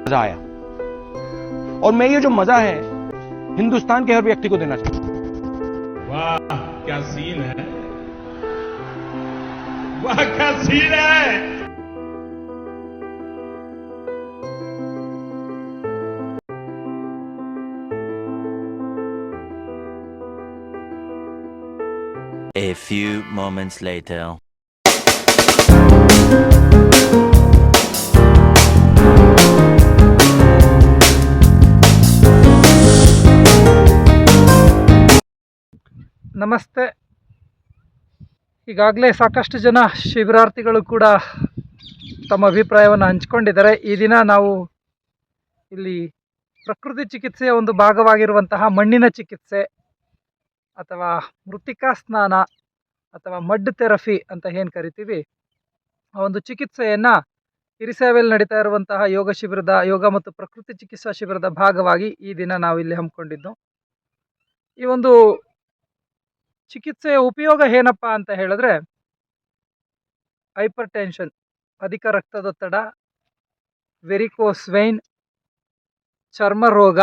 मजा आया और मैं ये जो मजा है हिंदुस्तान के हर व्यक्ति को देना चाहता हूं। वाह क्या सीन है, वाह क्या सीन है। A few moments later. ನಮಸ್ತೆ. ಈಗಾಗಲೇ ಸಾಕಷ್ಟು ಜನ ಶಿಬಿರಾರ್ಥಿಗಳು ಕೂಡ ತಮ್ಮ ಅಭಿಪ್ರಾಯವನ್ನು ಹಂಚಿಕೊಂಡಿದ್ದಾರೆ. ಈ ದಿನ ನಾವು ಇಲ್ಲಿ ಪ್ರಕೃತಿ ಚಿಕಿತ್ಸೆಯ ಒಂದು ಭಾಗವಾಗಿರುವಂತಹ ಮಣ್ಣಿನ ಚಿಕಿತ್ಸೆ ಅಥವಾ ಮೃತ್ತಿಕಾ ಸ್ನಾನ ಅಥವಾ ಮಡ್ ಥೆರಪಿ ಅಂತ ಏನು ಕರಿತೀವಿ, ಆ ಒಂದು ಚಿಕಿತ್ಸೆಯನ್ನು ಹಿರಿಸೇವೆಯಲ್ಲಿ ನಡೀತಾ ಇರುವಂತಹ ಯೋಗ ಮತ್ತು ಪ್ರಕೃತಿ ಚಿಕಿತ್ಸಾ ಶಿಬಿರದ ಭಾಗವಾಗಿ ಈ ದಿನ ನಾವು ಇಲ್ಲಿ ಹಮ್ಮಿಕೊಂಡಿದ್ದು. ಈ ಒಂದು ಚಿಕಿತ್ಸೆಯ ಉಪಯೋಗ ಏನಪ್ಪ ಅಂತ ಹೇಳಿದ್ರೆ, ಹೈಪರ್ ಟೆನ್ಷನ್, ಅಧಿಕ ರಕ್ತದೊತ್ತಡ, ವೆರಿಕೋಸ್ ವೆಯ್ನ್, ಚರ್ಮ ರೋಗ,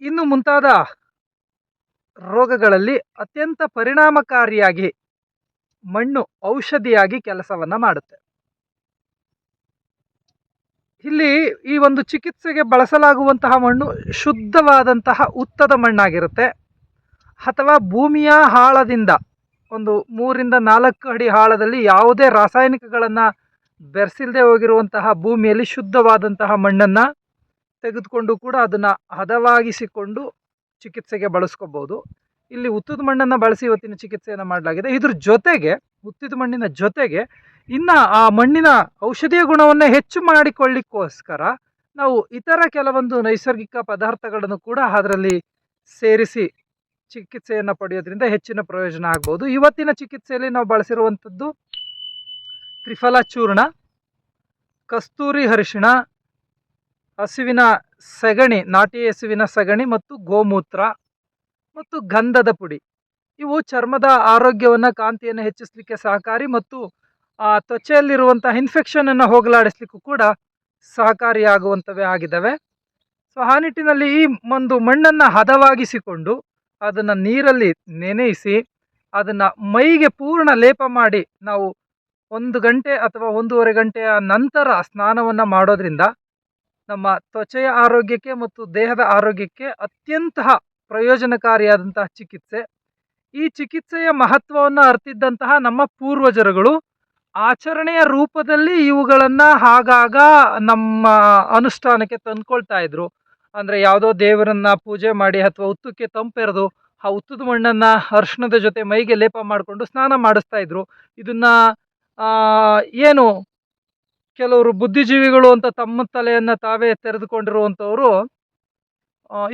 ಇನ್ನು ಮುಂತಾದ ರೋಗಗಳಲ್ಲಿ ಅತ್ಯಂತ ಪರಿಣಾಮಕಾರಿಯಾಗಿ ಮಣ್ಣು ಔಷಧಿಯಾಗಿ ಕೆಲಸವನ್ನು ಮಾಡುತ್ತೆ. ಇಲ್ಲಿ ಈ ಒಂದು ಚಿಕಿತ್ಸೆಗೆ ಬಳಸಲಾಗುವಂತಹ ಮಣ್ಣು ಶುದ್ಧವಾದಂತಹ ಉತ್ತದ ಮಣ್ಣಾಗಿರುತ್ತೆ, ಅಥವಾ ಭೂಮಿಯ ಆಳದಿಂದ ಒಂದು 3ರಿಂದ 4 ಅಡಿ ಆಳದಲ್ಲಿ ಯಾವುದೇ ರಾಸಾಯನಿಕಗಳನ್ನು ಬೆರೆಸಿಲ್ಲದೆ ಹೋಗಿರುವಂತಹ ಭೂಮಿಯಲ್ಲಿ ಶುದ್ಧವಾದಂತಹ ಮಣ್ಣನ್ನು ತೆಗೆದುಕೊಂಡು ಕೂಡ ಅದನ್ನು ಹದವಾಗಿಸಿಕೊಂಡು ಚಿಕಿತ್ಸೆಗೆ ಬಳಸ್ಕೋಬೋದು. ಇಲ್ಲಿ ಉತ್ತದ ಮಣ್ಣನ್ನು ಬಳಸಿ ಇವತ್ತಿನ ಚಿಕಿತ್ಸೆಯನ್ನು ಮಾಡಲಾಗಿದೆ. ಇದ್ರ ಜೊತೆಗೆ ಉತ್ತಿದ ಮಣ್ಣಿನ ಜೊತೆಗೆ ಇನ್ನು ಆ ಮಣ್ಣಿನ ಔಷಧೀಯ ಗುಣವನ್ನು ಹೆಚ್ಚು ಮಾಡಿಕೊಳ್ಳಿಕ್ಕೋಸ್ಕರ ನಾವು ಇತರ ಕೆಲವೊಂದು ನೈಸರ್ಗಿಕ ಪದಾರ್ಥಗಳನ್ನು ಕೂಡ ಅದರಲ್ಲಿ ಸೇರಿಸಿ ಚಿಕಿತ್ಸೆಯನ್ನು ಪಡೆಯೋದ್ರಿಂದ ಹೆಚ್ಚಿನ ಪ್ರಯೋಜನ ಆಗ್ಬೋದು. ಇವತ್ತಿನ ಚಿಕಿತ್ಸೆಯಲ್ಲಿ ನಾವು ಬಳಸಿರುವಂಥದ್ದು ತ್ರಿಫಲ ಚೂರ್ಣ, ಕಸ್ತೂರಿ ಅರಿಶಿಣ, ಹಸುವಿನ ಸಗಣಿ, ನಾಟಿ ಹಸುವಿನ ಸಗಣಿ ಮತ್ತು ಗೋಮೂತ್ರ ಮತ್ತು ಗಂಧದ ಪುಡಿ. ಇವು ಚರ್ಮದ ಆರೋಗ್ಯವನ್ನು, ಕಾಂತಿಯನ್ನು ಹೆಚ್ಚಿಸಲಿಕ್ಕೆ ಸಹಕಾರಿ ಮತ್ತು ತ್ವಚೆಯಲ್ಲಿರುವಂಥ ಇನ್ಫೆಕ್ಷನನ್ನು ಹೋಗಲಾಡಿಸ್ಲಿಕ್ಕೂ ಕೂಡ ಸಹಕಾರಿಯಾಗುವಂಥವೇ ಆಗಿದ್ದಾವೆ. ಸೊ ಆ ನಿಟ್ಟಿನಲ್ಲಿ ಈ ಒಂದು ಮಣ್ಣನ್ನು ಹದವಾಗಿಸಿಕೊಂಡು ಅದನ್ನು ನೀರಲ್ಲಿ ನೆನೆಯಿಸಿ ಅದನ್ನು ಮೈಗೆ ಪೂರ್ಣ ಲೇಪ ಮಾಡಿ ನಾವು 1 ಗಂಟೆ ಅಥವಾ 1.5 ಗಂಟೆಯ ನಂತರ ಸ್ನಾನವನ್ನು ಮಾಡೋದ್ರಿಂದ ನಮ್ಮ ತ್ವಚೆಯ ಆರೋಗ್ಯಕ್ಕೆ ಮತ್ತು ದೇಹದ ಆರೋಗ್ಯಕ್ಕೆ ಅತ್ಯಂತ ಪ್ರಯೋಜನಕಾರಿಯಾದಂತಹ ಚಿಕಿತ್ಸೆ. ಈ ಚಿಕಿತ್ಸೆಯ ಮಹತ್ವವನ್ನು ಅರಿತಿದ್ದಂತಹ ನಮ್ಮ ಪೂರ್ವಜರುಗಳು ಆಚರಣೆಯ ರೂಪದಲ್ಲಿ ಇವುಗಳನ್ನು ಆಗಾಗ ನಮ್ಮ ಅನುಷ್ಠಾನಕ್ಕೆ ತಂದ್ಕೊಳ್ತಾ ಇದ್ರು. ಅಂದರೆ ಯಾವುದೋ ದೇವರನ್ನು ಪೂಜೆ ಮಾಡಿ ಅಥವಾ ಉತ್ತಕ್ಕೆ ತಂಪೆರೆದು ಆ ಉತ್ತದ ಮಣ್ಣನ್ನು ಅರಿಶಿಣದ ಜೊತೆ ಮೈಗೆ ಲೇಪ ಮಾಡಿಕೊಂಡು ಸ್ನಾನ ಮಾಡಿಸ್ತಾ ಇದ್ರು. ಇದನ್ನು ಏನು ಕೆಲವರು ಬುದ್ಧಿಜೀವಿಗಳು ಅಂತ ತಮ್ಮ ತಲೆಯನ್ನು ತಾವೇ ತೆರೆದುಕೊಂಡಿರುವಂಥವರು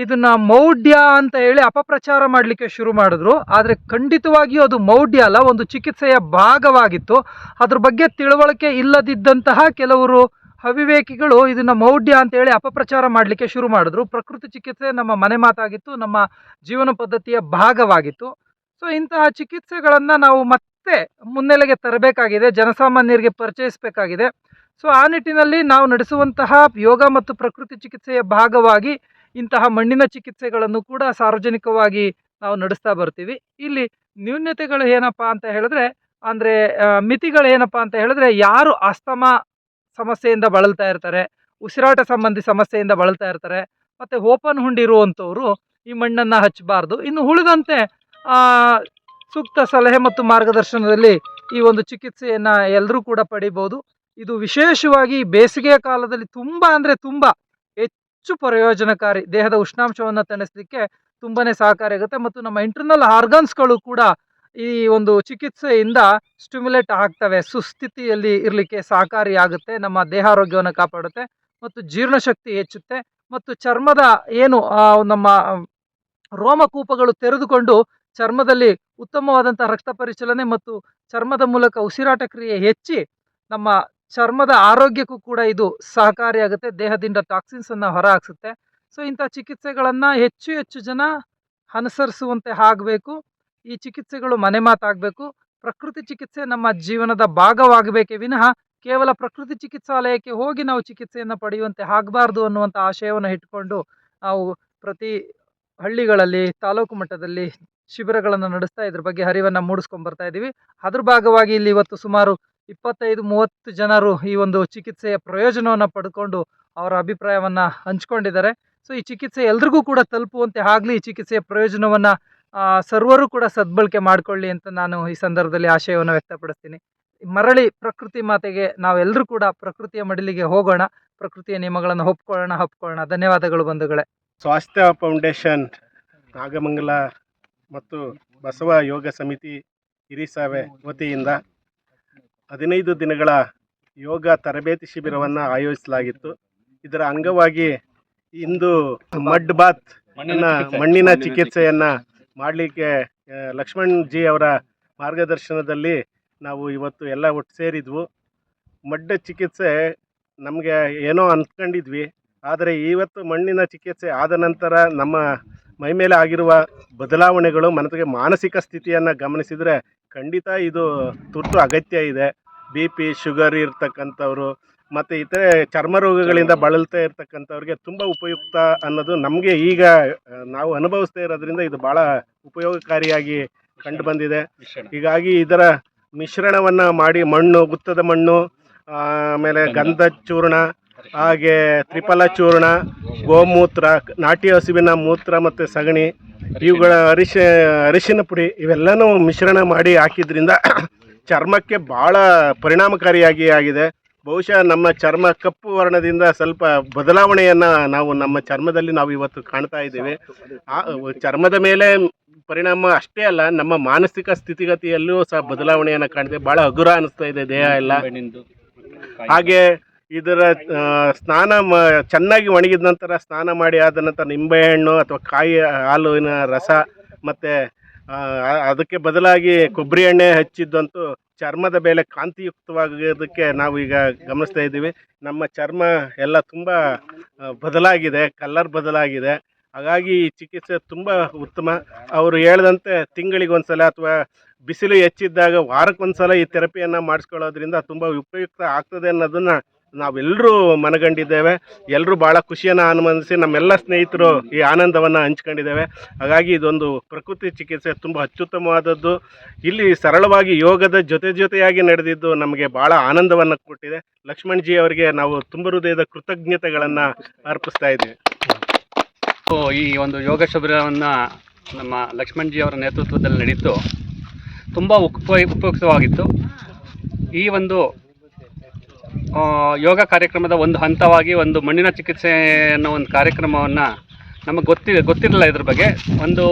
ಇದನ್ನು ಮೌಢ್ಯ ಅಂತ ಹೇಳಿ ಅಪಪ್ರಚಾರ ಮಾಡಲಿಕ್ಕೆ ಶುರು ಮಾಡಿದ್ರು. ಆದರೆ ಖಂಡಿತವಾಗಿಯೂ ಅದು ಮೌಢ್ಯ ಅಲ್ಲ, ಒಂದು ಚಿಕಿತ್ಸೆಯ ಭಾಗವಾಗಿತ್ತು. ಅದ್ರ ಬಗ್ಗೆ ತಿಳುವಳಿಕೆ ಇಲ್ಲದಿದ್ದಂತಹ ಕೆಲವರು ಅವಿವೇಕಿಗಳು ಇದನ್ನು ಮೌಢ್ಯ ಅಂತೇಳಿ ಅಪಪ್ರಚಾರ ಮಾಡಲಿಕ್ಕೆ ಶುರು ಮಾಡಿದ್ರು. ಪ್ರಕೃತಿ ಚಿಕಿತ್ಸೆ ನಮ್ಮ ಮನೆ ಮಾತಾಗಿತ್ತು, ನಮ್ಮ ಜೀವನ ಪದ್ಧತಿಯ ಭಾಗವಾಗಿತ್ತು. ಸೊ ಇಂತಹ ಚಿಕಿತ್ಸೆಗಳನ್ನು ನಾವು ಮತ್ತೆ ಮುನ್ನೆಲೆಗೆ ತರಬೇಕಾಗಿದೆ, ಜನಸಾಮಾನ್ಯರಿಗೆ ಪರಿಚಯಿಸಬೇಕಾಗಿದೆ. ಸೊ ಆ ನಿಟ್ಟಿನಲ್ಲಿ ನಾವು ನಡೆಸುವಂತಹ ಯೋಗ ಮತ್ತು ಪ್ರಕೃತಿ ಚಿಕಿತ್ಸೆಯ ಭಾಗವಾಗಿ ಇಂತಹ ಮಣ್ಣಿನ ಚಿಕಿತ್ಸೆಗಳನ್ನು ಕೂಡ ಸಾರ್ವಜನಿಕವಾಗಿ ನಾವು ನಡೆಸ್ತಾ ಬರ್ತೀವಿ. ಇಲ್ಲಿ ನ್ಯೂನ್ಯತೆಗಳು ಏನಪ್ಪ ಅಂತ ಹೇಳಿದ್ರೆ, ಅಂದರೆ ಮಿತಿಗಳು ಏನಪ್ಪ ಅಂತ ಹೇಳಿದ್ರೆ, ಯಾರು ಅಸ್ತಮಾ ಸಮಸ್ಯೆಯಿಂದ ಬಳಲ್ತಾ ಇರ್ತಾರೆ, ಉಸಿರಾಟ ಸಂಬಂಧಿ ಸಮಸ್ಯೆಯಿಂದ ಬಳಲ್ತಾ ಇರ್ತಾರೆ, ಮತ್ತು ಓಪನ್ ಹುಂಡಿರುವಂಥವರು ಈ ಮಣ್ಣನ್ನು ಹಚ್ಚಬಾರ್ದು. ಇನ್ನು ಉಳಿದಂತೆ ಸೂಕ್ತ ಸಲಹೆ ಮತ್ತು ಮಾರ್ಗದರ್ಶನದಲ್ಲಿ ಈ ಒಂದು ಚಿಕಿತ್ಸೆಯನ್ನು ಎಲ್ಲರೂ ಕೂಡ ಪಡಿಬೋದು. ಇದು ವಿಶೇಷವಾಗಿ ಬೇಸಿಗೆಯ ಕಾಲದಲ್ಲಿ ತುಂಬ ಅಂದರೆ ತುಂಬ ಹೆಚ್ಚು ಪ್ರಯೋಜನಕಾರಿ, ದೇಹದ ಉಷ್ಣಾಂಶವನ್ನು ತಣಿಸಲಿಕ್ಕೆ ತುಂಬಾ ಸಹಕಾರಿಯಾಗುತ್ತೆ. ಮತ್ತು ನಮ್ಮ ಇಂಟರ್ನಲ್ ಆರ್ಗನ್ಸ್ಗಳು ಕೂಡ ಈ ಒಂದು ಚಿಕಿತ್ಸೆಯಿಂದ ಸ್ಟಿಮ್ಯುಲೇಟ್ ಆಗ್ತವೆ, ಸುಸ್ಥಿತಿಯಲ್ಲಿ ಇರಲಿಕ್ಕೆ ಸಹಕಾರಿಯಾಗುತ್ತೆ, ನಮ್ಮ ದೇಹಾರೋಗ್ಯವನ್ನು ಕಾಪಾಡುತ್ತೆ ಮತ್ತು ಜೀರ್ಣಶಕ್ತಿ ಹೆಚ್ಚುತ್ತೆ. ಮತ್ತು ಚರ್ಮದ ಏನು ನಮ್ಮ ರೋಮಕೂಪಗಳು ತೆರೆದುಕೊಂಡು ಚರ್ಮದಲ್ಲಿ ಉತ್ತಮವಾದಂಥ ರಕ್ತ ಪರಿಚಲನೆ ಮತ್ತು ಚರ್ಮದ ಮೂಲಕ ಉಸಿರಾಟ ಕ್ರಿಯೆ ಹೆಚ್ಚಿ ನಮ್ಮ ಚರ್ಮದ ಆರೋಗ್ಯಕ್ಕೂ ಕೂಡ ಇದು ಸಹಕಾರಿಯಾಗುತ್ತೆ, ದೇಹದಿಂದ ಟಾಕ್ಸಿನ್ಸನ್ನು ಹೊರಹಾಕಿಸುತ್ತೆ. ಸೊ ಇಂಥ ಚಿಕಿತ್ಸೆಗಳನ್ನು ಹೆಚ್ಚು ಹೆಚ್ಚು ಜನ ಅನುಸರಿಸುವಂತೆ ಆಗಬೇಕು. ಈ ಚಿಕಿತ್ಸೆಗಳು ಮನೆ ಮಾತಾಗಬೇಕು. ಪ್ರಕೃತಿ ಚಿಕಿತ್ಸೆ ನಮ್ಮ ಜೀವನದ ಭಾಗವಾಗಬೇಕೇ ವಿನಃ ಕೇವಲ ಪ್ರಕೃತಿ ಚಿಕಿತ್ಸಾಲಯಕ್ಕೆ ಹೋಗಿ ನಾವು ಚಿಕಿತ್ಸೆಯನ್ನು ಪಡೆಯುವಂತೆ ಆಗಬಾರ್ದು ಅನ್ನುವಂಥ ಆಶಯವನ್ನು ಇಟ್ಕೊಂಡು ನಾವು ಪ್ರತಿ ಹಳ್ಳಿಗಳಲ್ಲಿ ತಾಲೂಕು ಮಟ್ಟದಲ್ಲಿ ಶಿಬಿರಗಳನ್ನು ನಡೆಸ್ತಾ ಇದ್ರ ಬಗ್ಗೆ ಅರಿವನ್ನು ಮೂಡಿಸ್ಕೊಂಡು ಬರ್ತಾ ಇದ್ದೀವಿ. ಅದ್ರ ಭಾಗವಾಗಿ ಇಲ್ಲಿ ಇವತ್ತು ಸುಮಾರು 25-30 ಜನರು ಈ ಒಂದು ಚಿಕಿತ್ಸೆಯ ಪ್ರಯೋಜನವನ್ನು ಪಡ್ಕೊಂಡು ಅವರ ಅಭಿಪ್ರಾಯವನ್ನು ಹಂಚ್ಕೊಂಡಿದ್ದಾರೆ. ಸೊ ಈ ಚಿಕಿತ್ಸೆ ಎಲ್ರಿಗೂ ಕೂಡ ತಲುಪುವಂತೆ ಆಗಲಿ, ಈ ಚಿಕಿತ್ಸೆಯ ಪ್ರಯೋಜನವನ್ನು ಸರ್ವರು ಕೂಡ ಸದ್ಬಳಕೆ ಮಾಡಿಕೊಳ್ಳಿ ಅಂತ ನಾನು ಈ ಸಂದರ್ಭದಲ್ಲಿ ಆಶಯವನ್ನು ವ್ಯಕ್ತಪಡಿಸ್ತೀನಿ. ಮರಳಿ ಪ್ರಕೃತಿ ಮಾತೆಗೆ ನಾವೆಲ್ಲರೂ ಕೂಡ ಪ್ರಕೃತಿಯ ಮಡಿಲಿಗೆ ಹೋಗೋಣ, ಪ್ರಕೃತಿಯ ನಿಯಮಗಳನ್ನು ಒಪ್ಕೊಳ್ಳೋಣ. ಧನ್ಯವಾದಗಳು ಬಂಧುಗಳೇ. ಸ್ವಾಸ್ಥ್ಯ ಫೌಂಡೇಶನ್ ನಾಗಮಂಗಲ ಮತ್ತು ಬಸವ ಯೋಗ ಸಮಿತಿ ಹಿರಿಸಾವೆ ವತಿಯಿಂದ 15 ದಿನಗಳ ಯೋಗ ತರಬೇತಿ ಶಿಬಿರವನ್ನು ಆಯೋಜಿಸಲಾಗಿತ್ತು. ಇದರ ಅಂಗವಾಗಿ ಇಂದು ಮಡ್ ಬಾತ್ ಮಣ್ಣಿನ ಚಿಕಿತ್ಸೆಯನ್ನು ಮಾಡಲಿಕ್ಕೆ ಲಕ್ಷ್ಮಣ್ ಜಿ ಅವರ ಮಾರ್ಗದರ್ಶನದಲ್ಲಿ ನಾವು ಇವತ್ತು ಎಲ್ಲ ಒಟ್ಟು ಸೇರಿದ್ವು. ಮಡ್ ಚಿಕಿತ್ಸೆ ನಮಗೆ ಏನೋ ಅಂದ್ಕೊಂಡಿದ್ವಿ, ಆದರೆ ಇವತ್ತು ಮಣ್ಣಿನ ಚಿಕಿತ್ಸೆ ಆದ ನಂತರ ನಮ್ಮ ಮೈ ಮೇಲೆ ಆಗಿರುವ ಬದಲಾವಣೆಗಳು ಮನಸ್ಸಿಗೆ ಮಾನಸಿಕ ಸ್ಥಿತಿಯನ್ನು ಗಮನಿಸಿದರೆ ಖಂಡಿತ ಇದು ತುರ್ತು ಅಗತ್ಯ ಇದೆ. BP ಶುಗರ್ ಇರ್ತಕ್ಕಂಥವ್ರು ಮತ್ತು ಇತರೆ ಚರ್ಮ ರೋಗಗಳಿಂದ ಬಳಲ್ತಾ ಇರ್ತಕ್ಕಂಥವ್ರಿಗೆ ತುಂಬ ಉಪಯುಕ್ತ ಅನ್ನೋದು ನಮಗೆ ಈಗ ನಾವು ಅನುಭವಿಸ್ತಾ ಇರೋದ್ರಿಂದ ಇದು ಭಾಳ ಉಪಯೋಗಕಾರಿಯಾಗಿ ಕಂಡು ಬಂದಿದೆ. ಹೀಗಾಗಿ ಇದರ ಮಿಶ್ರಣವನ್ನು ಮಾಡಿ ಮಣ್ಣು, ಗುತ್ತದ ಮಣ್ಣು, ಆಮೇಲೆ ಗಂಧ ಚೂರ್ಣ, ಹಾಗೆ ತ್ರಿಫಲ ಚೂರ್ಣ, ಗೋಮೂತ್ರ, ನಾಟಿ ಹಸುವಿನ ಮೂತ್ರ ಮತ್ತು ಸಗಣಿ, ಇವುಗಳ ಅರಿಶಿನ ಪುಡಿ ಇವೆಲ್ಲನೂ ಮಿಶ್ರಣ ಮಾಡಿ ಹಾಕಿದ್ರಿಂದ ಚರ್ಮಕ್ಕೆ ಭಾಳ ಪರಿಣಾಮಕಾರಿಯಾಗಿ ಆಗಿದೆ. ಬಹುಶಃ ನಮ್ಮ ಚರ್ಮ ಕಪ್ಪು ವರ್ಣದಿಂದ ಸ್ವಲ್ಪ ಬದಲಾವಣೆಯನ್ನು ನಾವು ನಮ್ಮ ಚರ್ಮದಲ್ಲಿ ನಾವು ಇವತ್ತು ಕಾಣ್ತಾ ಇದ್ದೇವೆ. ಚರ್ಮದ ಮೇಲೆ ಪರಿಣಾಮ ಅಷ್ಟೇ ಅಲ್ಲ, ನಮ್ಮ ಮಾನಸಿಕ ಸ್ಥಿತಿಗತಿಯಲ್ಲೂ ಸಹ ಬದಲಾವಣೆಯನ್ನು ಕಾಣ್ತೇವೆ. ಭಾಳ ಹಗುರ ಅನ್ನಿಸ್ತಾ ಇದೆ ದೇಹ ಎಲ್ಲ. ಹಾಗೆ ಇದರ ಸ್ನಾನ ಚೆನ್ನಾಗಿ ಒಣಗಿದ ನಂತರ ಸ್ನಾನ ಮಾಡಿ ಆದ ನಂತರ ನಿಂಬೆಹಣ್ಣು ಅಥವಾ ಕಾಯಿ ಹಾಲಿನ ರಸ ಮತ್ತು ಅದಕ್ಕೆ ಬದಲಾಗಿ ಕೊಬ್ಬರಿ ಎಣ್ಣೆ ಹಚ್ಚಿದ್ದಂತೂ ಚರ್ಮದ ಮೇಲೆ ಕಾಂತಿಯುಕ್ತವಾಗೋದಕ್ಕೆ ನಾವು ಈಗ ಗಮನಿಸ್ತಾ ಇದ್ದೀವಿ. ನಮ್ಮ ಚರ್ಮ ಎಲ್ಲ ತುಂಬ ಬದಲಾಗಿದೆ, ಕಲರ್ ಬದಲಾಗಿದೆ. ಹಾಗಾಗಿ ಈ ಚಿಕಿತ್ಸೆ ತುಂಬ ಉತ್ತಮ. ಅವರು ಹೇಳಿದಂತೆ ತಿಂಗಳಿಗೊಂದು ಸಲ ಅಥವಾ ಬಿಸಿಲು ಹೆಚ್ಚಿದ್ದಾಗ ವಾರಕ್ಕೊಂದು ಸಲ ಈ ಥೆರಪಿಯನ್ನು ಮಾಡಿಸ್ಕೊಳ್ಳೋದ್ರಿಂದ ತುಂಬ ಉಪಯುಕ್ತ ಆಗ್ತದೆ ಅನ್ನೋದನ್ನು ನಾವೆಲ್ಲರೂ ಮನಗಂಡಿದ್ದೇವೆ. ಎಲ್ಲರೂ ಭಾಳ ಖುಷಿಯನ್ನು ಅನುಭವಿಸಿ ನಮ್ಮೆಲ್ಲ ಸ್ನೇಹಿತರು ಈ ಆನಂದವನ್ನು ಹಂಚ್ಕೊಂಡಿದ್ದೇವೆ. ಹಾಗಾಗಿ ಇದೊಂದು ಪ್ರಕೃತಿ ಚಿಕಿತ್ಸೆ ತುಂಬ ಅತ್ಯುತ್ತಮವಾದದ್ದು. ಇಲ್ಲಿ ಸರಳವಾಗಿ ಯೋಗದ ಜೊತೆಯಾಗಿ ನಡೆದಿದ್ದು ನಮಗೆ ಭಾಳ ಆನಂದವನ್ನು ಕೊಟ್ಟಿದೆ. ಲಕ್ಷ್ಮಣ್ ಜಿ ಅವರಿಗೆ ನಾವು ತುಂಬ ಹೃದಯದ ಕೃತಜ್ಞತೆಗಳನ್ನು ಅರ್ಪಿಸ್ತಾ ಇದ್ದೀವಿ. ಈ ಒಂದು ಯೋಗ ಶಿಬಿರವನ್ನು ನಮ್ಮ ಲಕ್ಷ್ಮಣ್ ಜಿ ಅವರ ನೇತೃತ್ವದಲ್ಲಿ ನಡೀತು. ತುಂಬ ಉಪಯುಕ್ತವಾಗಿತ್ತು. ಈ ಒಂದು ಯೋಗ ಕಾರ್ಯಕ್ರಮದ ಒಂದು ಹಂತವಾಗಿ ಒಂದು ಮಣ್ಣಿನ ಚಿಕಿತ್ಸೆ ಅನ್ನೋ ಒಂದು ಕಾರ್ಯಕ್ರಮವನ್ನು ನಮಗೆ ಗೊತ್ತಿರಲಿಲ್ಲ. ಇದ್ರ ಬಗ್ಗೆ ಒಂದು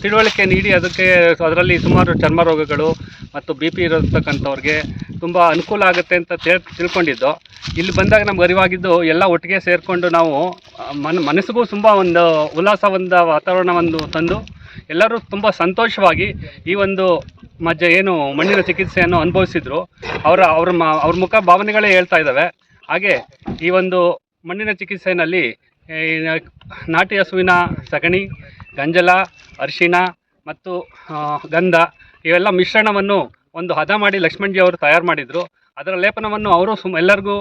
ತಿಳುವಳಿಕೆ ನೀಡಿ ಅದರಲ್ಲಿ ಸುಮಾರು ಚರ್ಮ ರೋಗಗಳು ಮತ್ತು BP ಇರತಕ್ಕಂಥವ್ರಿಗೆ ತುಂಬ ಅನುಕೂಲ ಆಗುತ್ತೆ ಅಂತ ತಿಳ್ಕೊಂಡಿದ್ದು. ಇಲ್ಲಿ ಬಂದಾಗ ನಮ್ಗೆ ಅರಿವಾಗಿದ್ದು ಎಲ್ಲ ಒಟ್ಟಿಗೆ ಸೇರಿಕೊಂಡು ನಾವು ಮನಸ್ಸಿಗೂ ತುಂಬ ಒಂದು ಉಲ್ಲಾಸವಾದ ವಾತಾವರಣವನ್ನು ತಂದು ಎಲ್ಲರೂ ತುಂಬ ಸಂತೋಷವಾಗಿ ಈ ಒಂದು ಏನು ಮಣ್ಣಿನ ಚಿಕಿತ್ಸೆಯನ್ನು ಅನುಭವಿಸಿದ್ರು. ಅವ್ರ ಮುಖ ಭಾವನೆಗಳೇ ಹೇಳ್ತಾ ಇದ್ದಾವೆ. ಹಾಗೆ ಈ ಒಂದು ಮಣ್ಣಿನ ಚಿಕಿತ್ಸೆಯಲ್ಲಿ ನಾಟಿ ಹಸುವಿನ ಸಗಣಿ, ಗಂಜಲ, ಅರಿಶಿಣ ಮತ್ತು ಗಂಧ ಇವೆಲ್ಲ ಮಿಶ್ರಣವನ್ನು ಒಂದು ಹದ ಮಾಡಿ ಲಕ್ಷ್ಮಣ್ ಜಿ ಅವರು ತಯಾರು ಮಾಡಿದರು. ಅದರ ಲೇಪನವನ್ನು ಅವರು ಎಲ್ಲರಿಗೂ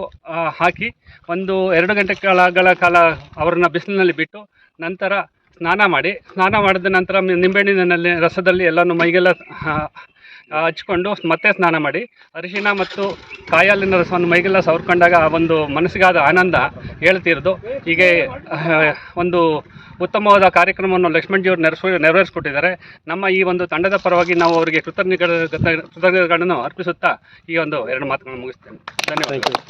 ಹಾಕಿ 1-2 ಗಂಟೆಗಳ ಕಾಲ ಅವರನ್ನು ಬಿಸಿಲಿನಲ್ಲಿ ಬಿಟ್ಟು ನಂತರ ಸ್ನಾನ ಮಾಡಿದ ನಂತರ ನಿಂಬೆಹಣ್ಣಿನಲ್ಲಿ ರಸದಲ್ಲಿ ಎಲ್ಲನೂ ಮೈಗೆಲ್ಲ ಹಚ್ಕೊಂಡು ಮತ್ತೆ ಸ್ನಾನ ಮಾಡಿ ಅರಿಶಿಣ ಮತ್ತು ಕಾಯಾಲಿನ ರಸವನ್ನು ಮೈಗೆಲ್ಲ ಸವರ್ಕೊಂಡಾಗ ಒಂದು ಮನಸ್ಸಿಗಾದ ಆನಂದ ಹೇಳ್ತಿರೋದು. ಹೀಗೆ ಒಂದು ಉತ್ತಮವಾದ ಕಾರ್ಯಕ್ರಮವನ್ನು ಲಕ್ಷ್ಮಣ್ ಜಿ ಅವರು ನೆರವೇರಿಸಿಕೊಟ್ಟಿದ್ದಾರೆ. ನಮ್ಮ ಈ ಒಂದು ತಂಡದ ಪರವಾಗಿ ನಾವು ಅವರಿಗೆ ಕೃತಜ್ಞತೆಗಳನ್ನು ಅರ್ಪಿಸುತ್ತಾ ಈ ಒಂದು 2 ಮಾತುಗಳನ್ನು ಮುಗಿಸ್ತೇನೆ. ಧನ್ಯವಾದಗಳು.